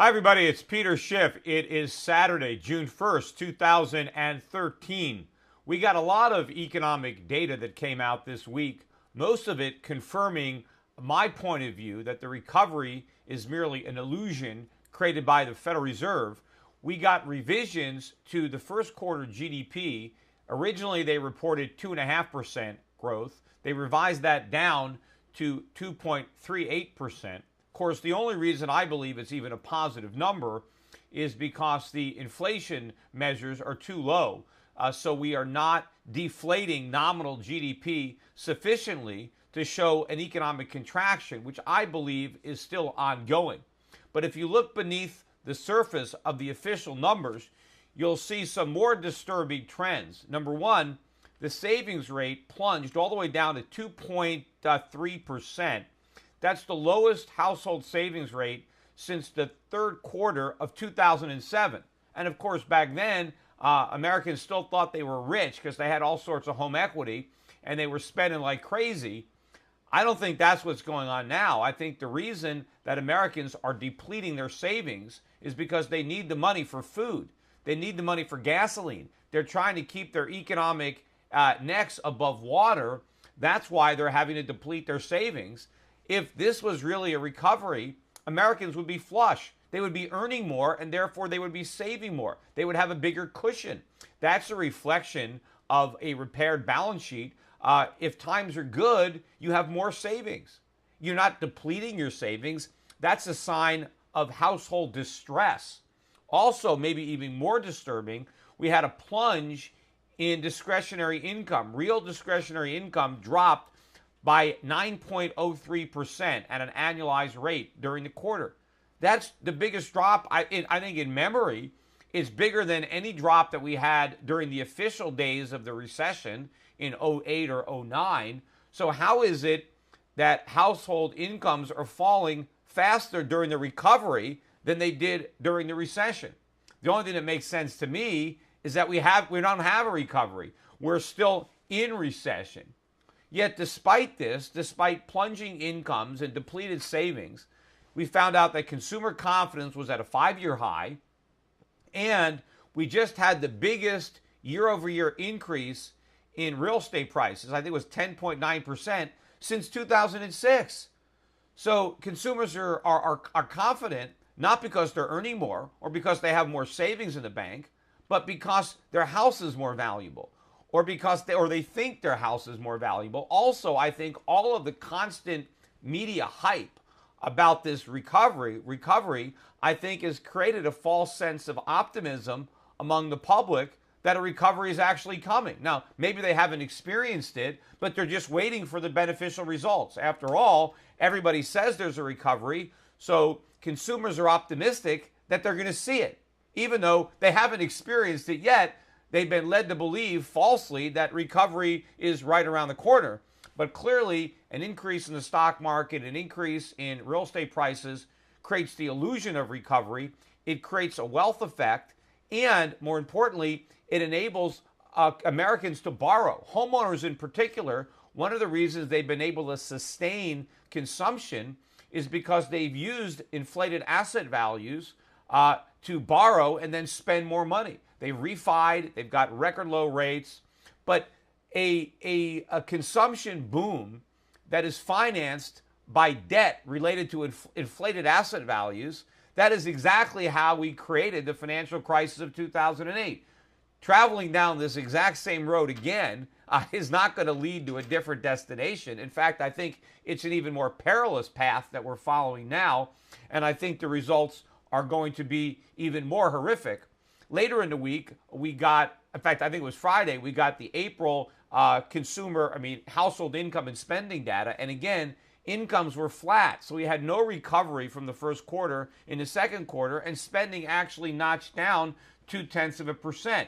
Hi, everybody. It's Peter Schiff. It is Saturday, June 1st, 2013. We got a lot of economic data that came out this week, most of it confirming my point of view that the recovery is merely an illusion created by the Federal Reserve. We got revisions to the first quarter GDP. Originally, they reported 2.5% growth. They revised that down to 2.38%. Of course, the only reason I believe it's even a positive number is because the inflation measures are too low. So we are not deflating nominal GDP sufficiently to show an economic contraction, which I believe is still ongoing. But if you look beneath the surface of the official numbers, you'll see some more disturbing trends. Number one, the savings rate plunged all the way down to 2.3%. That's the lowest household savings rate since the third quarter of 2007. And of course, back then, Americans still thought they were rich because they had all sorts of home equity and they were spending like crazy. I don't think that's what's going on now. I think the reason that Americans are depleting their savings is because they need the money for food. They need the money for gasoline. They're trying to keep their economic necks above water. That's why they're having to deplete their savings. If this was really a recovery, Americans would be flush. They would be earning more, and therefore they would be saving more. They would have a bigger cushion. That's a reflection of a repaired balance sheet. If times are good, you have more savings. You're not depleting your savings. That's a sign of household distress. Also, maybe even more disturbing, we had a plunge in discretionary income. Real discretionary income dropped by 9.03% at an annualized rate during the quarter. That's the biggest drop, I think, in memory. It's bigger than any drop that we had during the official days of the recession in 08 or 09. So how is it that household incomes are falling faster during the recovery than they did during the recession? The only thing that makes sense to me is that we don't have a recovery. We're still in recession. Yet despite this, despite plunging incomes and depleted savings, we found out that consumer confidence was at a 5-year high, and we just had the biggest year-over-year increase in real estate prices. I think it was 10.9% since 2006. So consumers are confident, not because they're earning more or because they have more savings in the bank, but because their house is more valuable, or because they think their house is more valuable. Also, I think all of the constant media hype about this recovery, I think has created a false sense of optimism among the public that a recovery is actually coming. Now, maybe they haven't experienced it, but they're just waiting for the beneficial results. After all, everybody says there's a recovery, so consumers are optimistic that they're going to see it. Even though they haven't experienced it yet, they've been led to believe falsely that recovery is right around the corner. But clearly, an increase in the stock market, an increase in real estate prices creates the illusion of recovery. It creates a wealth effect. And more importantly, it enables Americans to borrow. Homeowners in particular, one of the reasons they've been able to sustain consumption is because they've used inflated asset values to borrow and then spend more money. They refied, they've got record low rates, but a consumption boom that is financed by debt related to inflated asset values, that is exactly how we created the financial crisis of 2008. Traveling down this exact same road again is not going to lead to a different destination. In fact, I think it's an even more perilous path that we're following now, and I think the results are going to be even more horrific. Later in the week, we got, in fact, I think it was Friday, we got the April household income and spending data. And again, incomes were flat. So we had no recovery from the first quarter in the second quarter, and spending actually notched down 0.2%.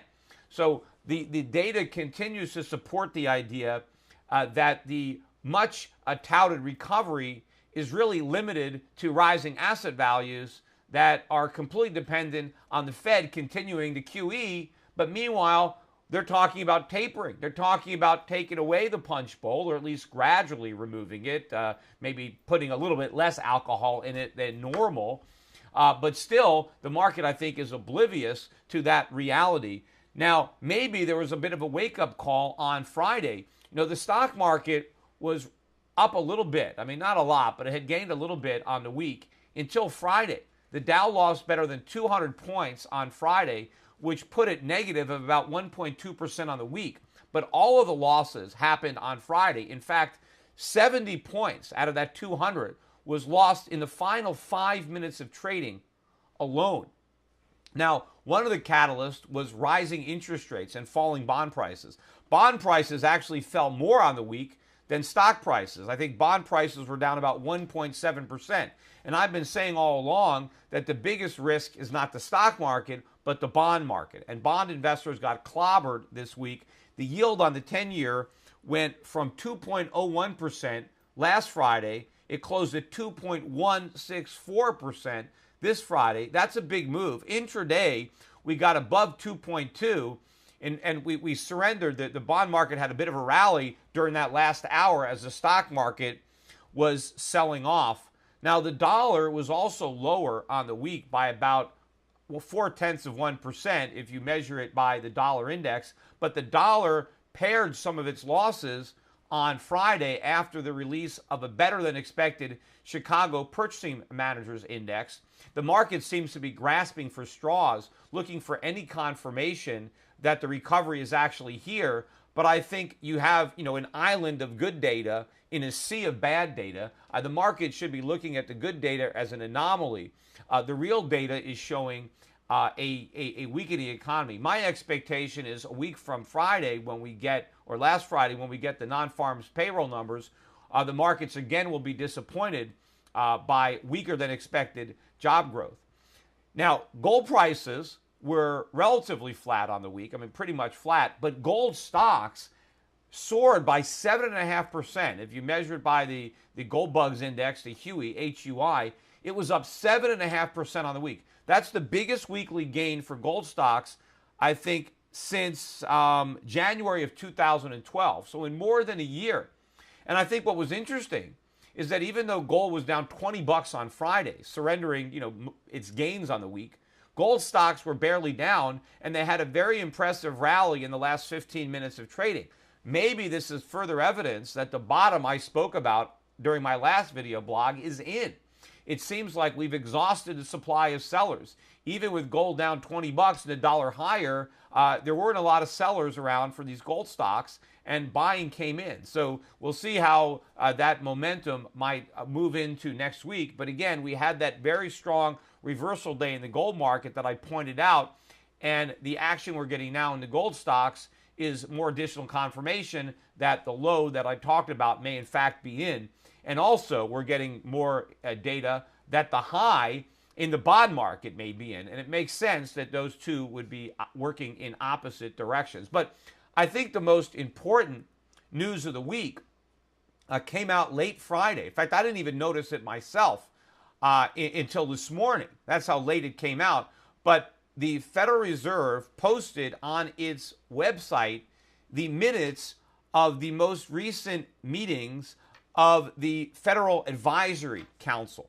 So the data continues to support the idea that the much touted recovery is really limited to rising asset values that are completely dependent on the Fed continuing to QE, but meanwhile, they're talking about tapering. They're talking about taking away the punch bowl, or at least gradually removing it, maybe putting a little bit less alcohol in it than normal. But still, the market, I think, is oblivious to that reality. Now, maybe there was a bit of a wake-up call on Friday. The stock market was up a little bit. I mean, not a lot, but it had gained a little bit on the week until Friday. The Dow lost better than 200 points on Friday, which put it negative of about 1.2% on the week. But all of the losses happened on Friday. In fact, 70 points out of that 200 was lost in the final 5 minutes of trading alone. Now, one of the catalysts was rising interest rates and falling bond prices. Bond prices actually fell more on the week than stock prices. I think bond prices were down about 1.7%. And I've been saying all along that the biggest risk is not the stock market, but the bond market. And bond investors got clobbered this week. The yield on the 10-year went from 2.01% last Friday. It closed at 2.164% this Friday. That's a big move. Intraday, we got above 2.2, and we surrendered. The bond market had a bit of a rally during that last hour as the stock market was selling off. Now, the dollar was also lower on the week by about 0.4% if you measure it by the dollar index. But the dollar pared some of its losses on Friday after the release of a better than expected Chicago Purchasing Managers Index. The market seems to be grasping for straws, looking for any confirmation that the recovery is actually here. But I think you have, an island of good data in a sea of bad data. The market should be looking at the good data as an anomaly. The real data is showing a weakening economy. My expectation is a week from Friday last Friday when we get the non-farms payroll numbers, the markets again will be disappointed by weaker than expected job growth. Now, gold prices were relatively flat on the week. I mean, pretty much flat, but gold stocks soared by 7.5%. If you measure it by the Gold Bugs Index, the HUI, it was up 7.5% on the week. That's the biggest weekly gain for gold stocks, I think, since January of 2012. So in more than a year. And I think what was interesting is that even though gold was down $20 on Friday, surrendering, its gains on the week, gold stocks were barely down, and they had a very impressive rally in the last 15 minutes of trading. Maybe this is further evidence that the bottom I spoke about during my last video blog is in. It seems like we've exhausted the supply of sellers. Even with gold down $20 and $1 higher, there weren't a lot of sellers around for these gold stocks, and buying came in. So we'll see how that momentum might move into next week. But again, we had that very strong reversal day in the gold market that I pointed out, and the action we're getting now in the gold stocks is more additional confirmation that the low that I talked about may in fact be in. And also, we're getting more data that the high in the bond market may be in. And it makes sense that those two would be working in opposite directions. But I think the most important news of the week came out late Friday. In fact, I didn't even notice it myself until this morning. That's how late it came out. But the Federal Reserve posted on its website the minutes of the most recent meetings of the Federal Advisory Council.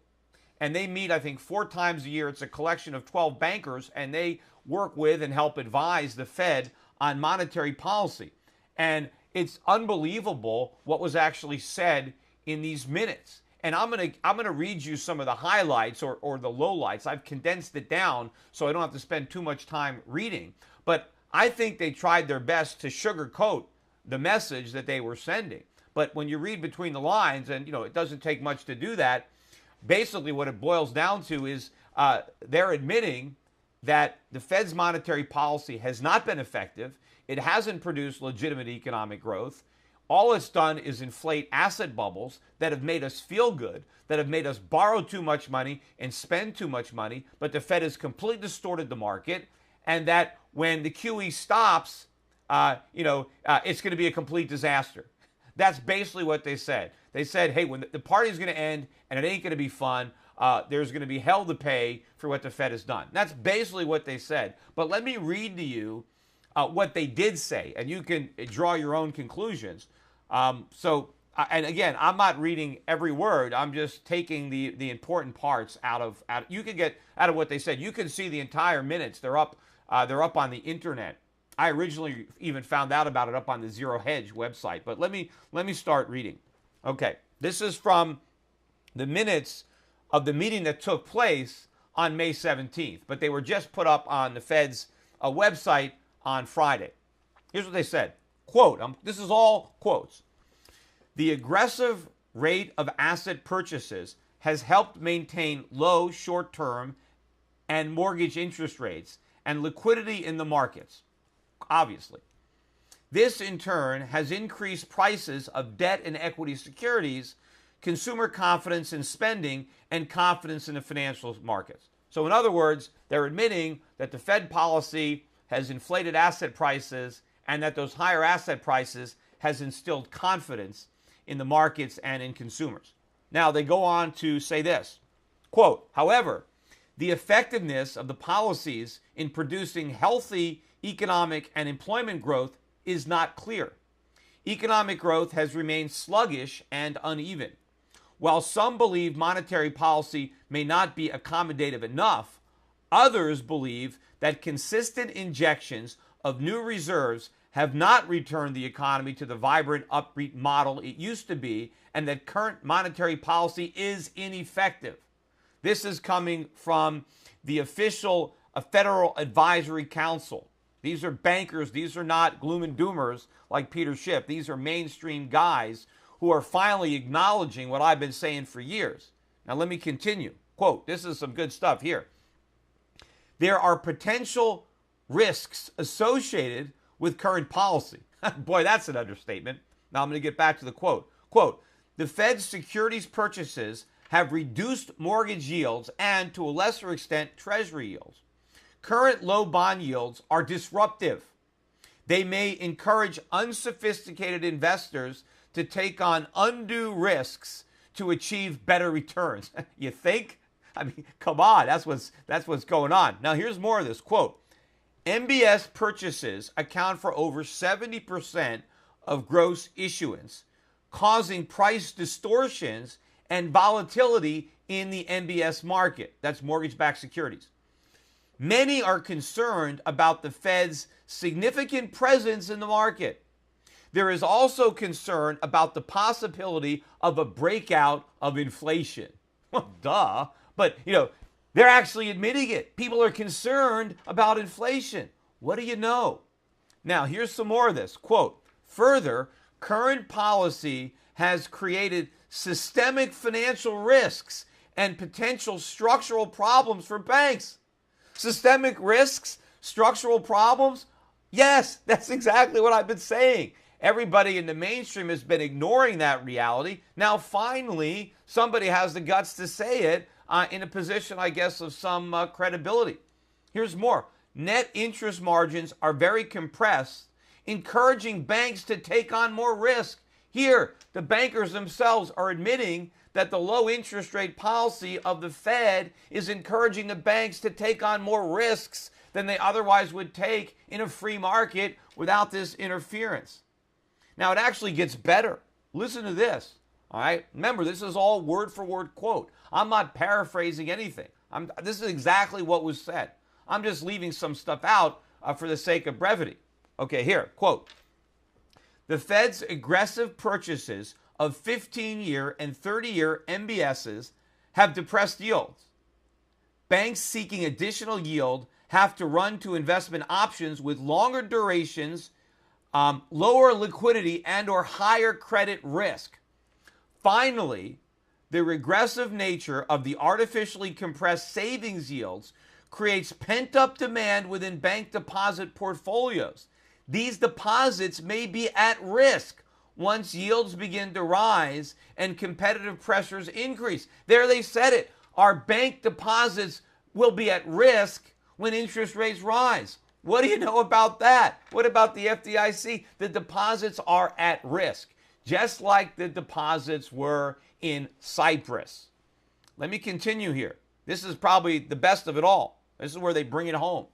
And they meet, I think, 4 times a year. It's a collection of 12 bankers, and they work with and help advise the Fed on monetary policy. And it's unbelievable what was actually said in these minutes. And I'm gonna read you some of the highlights or the lowlights. I've condensed it down so I don't have to spend too much time reading. But I think they tried their best to sugarcoat the message that they were sending. But when you read between the lines, and it doesn't take much to do that, basically what it boils down to is they're admitting that the Fed's monetary policy has not been effective. It hasn't produced legitimate economic growth. All it's done is inflate asset bubbles that have made us feel good, that have made us borrow too much money and spend too much money, but the Fed has completely distorted the market, and that when the QE stops, it's going to be a complete disaster. That's basically what they said. They said, hey, when the party's going to end and it ain't going to be fun, there's going to be hell to pay for what the Fed has done. That's basically what they said. But let me read to you what they did say, and you can draw your own conclusions. So and again, I'm not reading every word. I'm just taking the important parts out of. You can get out of what they said. You can see the entire minutes. They're up. They're up on the internet. I originally even found out about it up on the Zero Hedge website. But let me start reading. Okay, this is from the minutes of the meeting that took place on May 17th. But they were just put up on the Fed's website on Friday. Here's what they said. Quote. This is all quotes. The aggressive rate of asset purchases has helped maintain low short-term and mortgage interest rates and liquidity in the markets, obviously. This, in turn, has increased prices of debt and equity securities, consumer confidence in spending, and confidence in the financial markets. So, in other words, they're admitting that the Fed policy has inflated asset prices and that those higher asset prices has instilled confidence in the markets and in consumers. Now, they go on to say this, quote, however, the effectiveness of the policies in producing healthy economic and employment growth is not clear. Economic growth has remained sluggish and uneven. While some believe monetary policy may not be accommodative enough, others believe that consistent injections of new reserves have not returned the economy to the vibrant, upbeat model it used to be, and that current monetary policy is ineffective. This is coming from the official Federal Advisory Council. These are bankers. These are not gloom and doomers like Peter Schiff. These are mainstream guys who are finally acknowledging what I've been saying for years. Now, let me continue. Quote, this is some good stuff here. There are potential risks associated with current policy. Boy, that's an understatement. Now I'm going to get back to the quote. Quote, the Fed's securities purchases have reduced mortgage yields and, to a lesser extent, treasury yields. Current low bond yields are disruptive. They may encourage unsophisticated investors to take on undue risks to achieve better returns. You think? I mean, come on, that's what's going on. Now here's more of this. Quote, MBS purchases account for over 70% of gross issuance, causing price distortions and volatility in the MBS market. That's mortgage-backed securities. Many are concerned about the Fed's significant presence in the market. There is also concern about the possibility of a breakout of inflation. Well, duh. But, they're actually admitting it. People are concerned about inflation. What do you know? Now, here's some more of this. Quote, further, current policy has created systemic financial risks and potential structural problems for banks. Systemic risks, structural problems? Yes, that's exactly what I've been saying. Everybody in the mainstream has been ignoring that reality. Now, finally, somebody has the guts to say it in a position, I guess, of some credibility. Here's more. Net interest margins are very compressed, encouraging banks to take on more risk. Here, the bankers themselves are admitting that the low interest rate policy of the Fed is encouraging the banks to take on more risks than they otherwise would take in a free market without this interference. Now, it actually gets better. Listen to this. All right. Remember, this is all word for word quote. I'm not paraphrasing anything. This is exactly what was said. I'm just leaving some stuff out for the sake of brevity. Okay, here, quote. The Fed's aggressive purchases of 15-year and 30-year MBSs have depressed yields. Banks seeking additional yield have to run to investment options with longer durations, lower liquidity, and or higher credit risk. Finally, the regressive nature of the artificially compressed savings yields creates pent-up demand within bank deposit portfolios. These deposits may be at risk once yields begin to rise and competitive pressures increase. There they said it. Our bank deposits will be at risk when interest rates rise. What do you know about that? What about the FDIC? The deposits are at risk, just like the deposits were in Cyprus. Let me continue here. This is probably the best of it all. This is where they bring it home.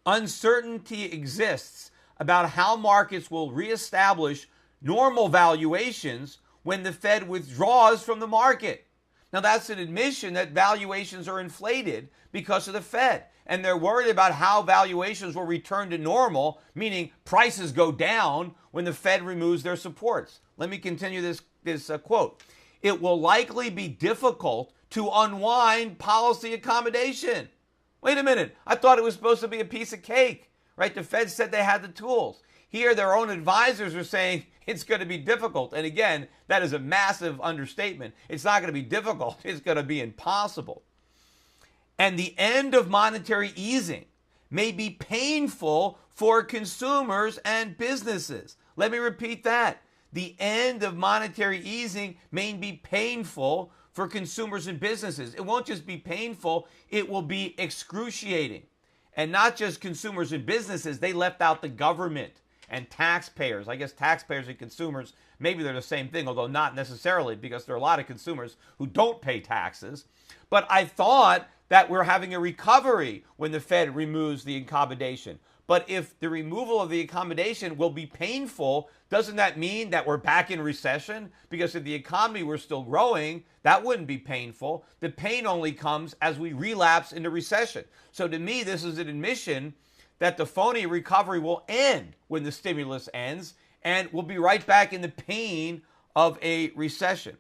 Uncertainty exists about how markets will reestablish normal valuations when the Fed withdraws from the market. Now, that's an admission that valuations are inflated because of the Fed. And they're worried about how valuations will return to normal, meaning prices go down when the Fed removes their supports. Let me continue this quote. It will likely be difficult to unwind policy accommodation. Wait a minute. I thought it was supposed to be a piece of cake, right? The Fed said they had the tools. Here, their own advisors are saying it's going to be difficult. And again, that is a massive understatement. It's not going to be difficult. It's going to be impossible. And the end of monetary easing may be painful for consumers and businesses. Let me repeat that. The end of monetary easing may be painful for consumers and businesses. It won't just be painful, it will be excruciating. And not just consumers and businesses, they left out the government and taxpayers. I guess taxpayers and consumers, maybe they're the same thing, although not necessarily, because there are a lot of consumers who don't pay taxes. But I thought that we're having a recovery when the Fed removes the accommodation. But if the removal of the accommodation will be painful, doesn't that mean that we're back in recession? Because if the economy were still growing, that wouldn't be painful. The pain only comes as we relapse into recession. So to me, this is an admission that the phony recovery will end when the stimulus ends, and we'll be right back in the pain of a recession.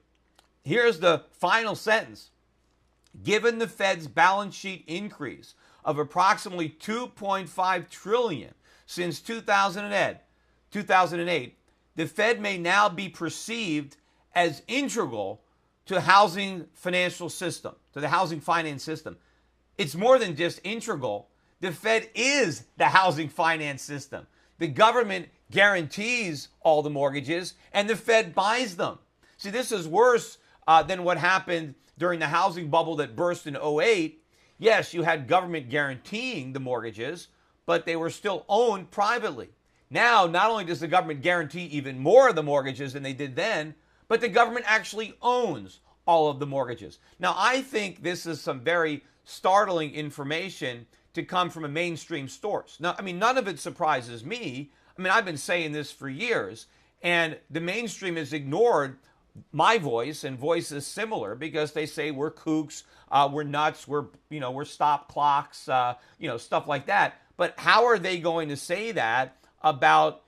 Here's the final sentence. Given the Fed's balance sheet increase of approximately $2.5 trillion since 2008, the Fed may now be perceived as integral to the housing financial system, to the housing finance system. It's more than just integral. The Fed is the housing finance system. The government guarantees all the mortgages, and the Fed buys them. See, this is worse than what happened during the housing bubble that burst in 2008. Yes, you had government guaranteeing the mortgages, but they were still owned privately. Now, not only does the government guarantee even more of the mortgages than they did then, but the government actually owns all of the mortgages. Now, I think this is some very startling information to come from a mainstream source. Now, I mean, none of it surprises me. I mean, I've been saying this for years, and the mainstream has ignored my voice and voices similar because they say we're kooks, we're nuts, we're stop clocks, stuff like that. But how are they going to say that about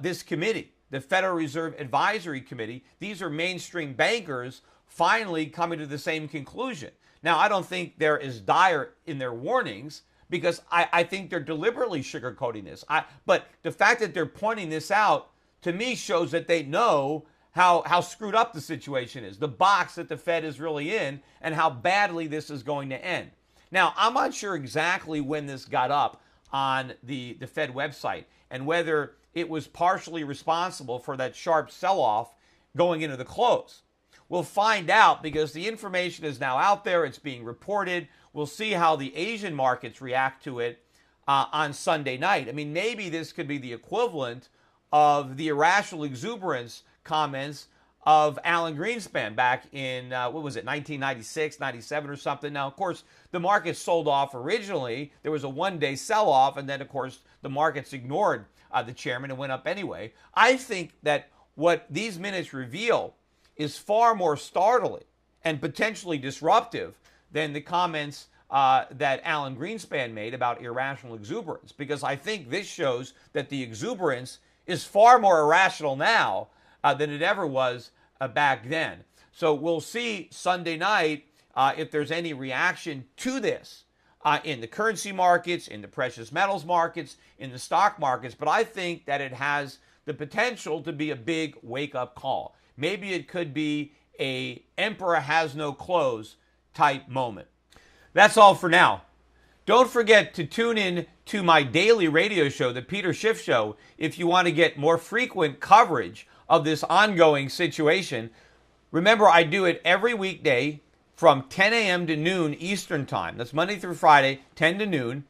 this committee, the Federal Reserve Advisory Committee? These are mainstream bankers finally coming to the same conclusion. Now, I don't think they're as dire in their warnings because I think they're deliberately sugarcoating this. But the fact that they're pointing this out, to me, shows that they know how screwed up the situation is, the box that the Fed is really in, and how badly this is going to end. Now, I'm not sure exactly when this got up on the Fed website and whether it was partially responsible for that sharp sell-off going into the close. We'll find out because the information is now out there. It's being reported. We'll see how the Asian markets react to it on Sunday night. I mean, maybe this could be the equivalent of the irrational exuberance comments of Alan Greenspan back in, 1996, 97 or something. Now, of course, the market sold off originally. There was a one-day sell-off, and then, of course, the markets ignored the chairman and went up anyway. I think that what these minutes reveal is far more startling and potentially disruptive than the comments that Alan Greenspan made about irrational exuberance, because I think this shows that the exuberance is far more irrational now than it ever was back then. So we'll see Sunday night if there's any reaction to this in the currency markets, in the precious metals markets, in the stock markets. But I think that it has the potential to be a big wake-up call. Maybe it could be a emperor has no clothes type moment. That's all for now. Don't forget to tune in to my daily radio show, The Peter Schiff Show, if you want to get more frequent coverage of this ongoing situation. Remember, I do it every weekday from 10 a.m. to noon Eastern Time. That's Monday through Friday, 10 to noon.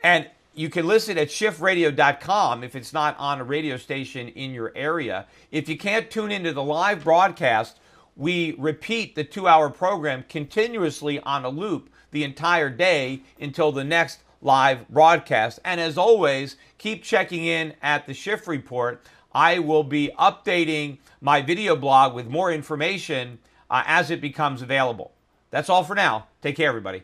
And you can listen at schiffradio.com if it's not on a radio station in your area. If you can't tune into the live broadcast, we repeat the 2-hour program continuously on a loop the entire day until the next live broadcast. And as always, keep checking in at the Schiff Report. I will be updating my video blog with more information as it becomes available. That's all for now. Take care, everybody.